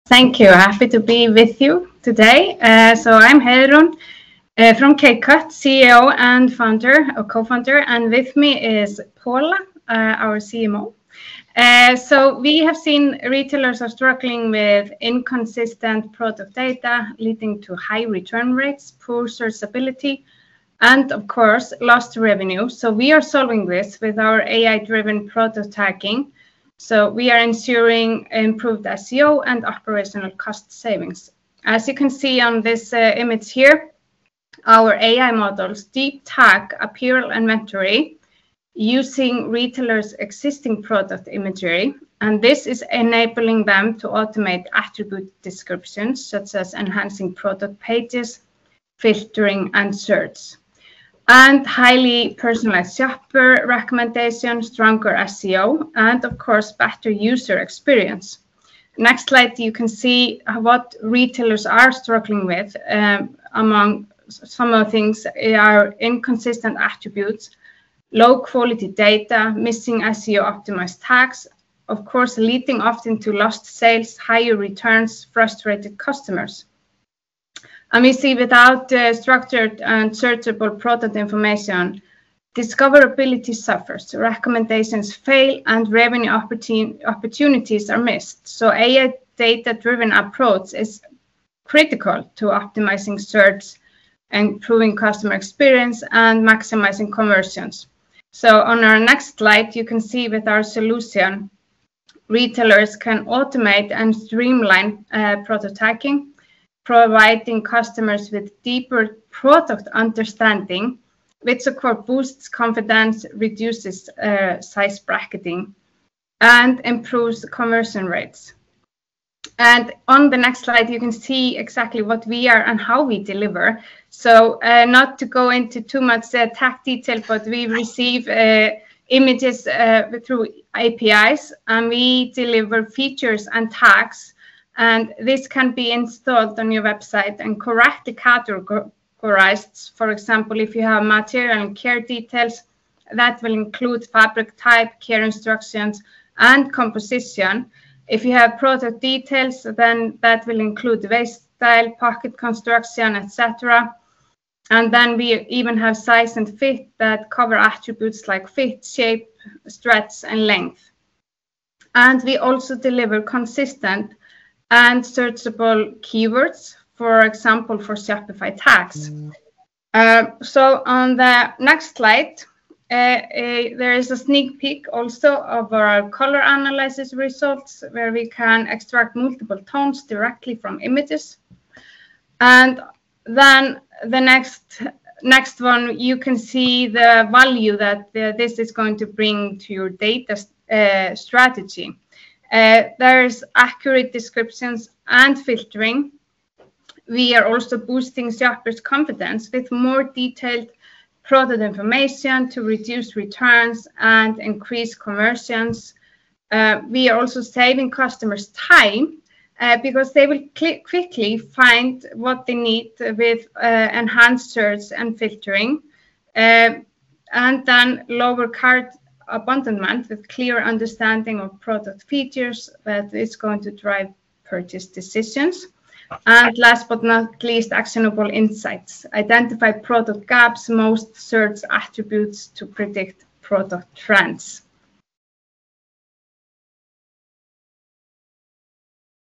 Thank you. Happy to be with you today. So I'm Heiðrún from K-Cut, CEO and founder or co-founder, and with me is Paula, our CMO. So we have seen retailers are struggling with inconsistent product data, leading to high return rates, poor searchability, and of course, lost revenue. So we are solving this with our AI-driven product tagging. So we are ensuring improved SEO and operational cost savings. As you can see on this image here, our AI models deep tag apparel inventory using retailers' existing product imagery, and this is enabling them to automate attribute descriptions, such as enhancing product pages, filtering, and search. And highly personalized shopper recommendations, stronger SEO, and of course, better user experience. Next slide, you can see what retailers are struggling with. Among some of the things are inconsistent attributes, low quality data, missing SEO optimized tags, of course, leading often to lost sales, higher returns, frustrated customers. And we see without structured and searchable product information, discoverability suffers, recommendations fail, and revenue opportunities are missed. So AI data-driven approach is critical to optimizing search, improving customer experience, and maximizing conversions. So on our next slide, you can see with our solution, retailers can automate and streamline product tagging, providing customers with deeper product understanding, which of course boosts confidence, reduces size bracketing, and improves conversion rates. And on the next slide, you can see exactly what we are and how we deliver. So not to go into too much tag detail, but we receive images through APIs, and we deliver features and tags. And this can be installed on your website and correctly categorized. For example, if you have material and care details, that will include fabric type, care instructions, and composition. If you have product details, then that will include waist style, pocket construction, etc. And then we even have size and fit that cover attributes like fit, shape, stretch, and length. And we also deliver consistent and searchable keywords, for example, for Shopify tags. So on the next slide, there is a sneak peek also of our color analysis results, where we can extract multiple tones directly from images. And then the next one, you can see the value that this is going to bring to your data strategy. There's accurate descriptions and filtering. We are also boosting shoppers' confidence with more detailed product information to reduce returns and increase conversions. We are also saving customers time because they will quickly find what they need with enhanced search and filtering, and then lower cart abandonment with clear understanding of product features that is going to drive purchase decisions. And last but not least, actionable insights. Identify product gaps, most search attributes to predict product trends.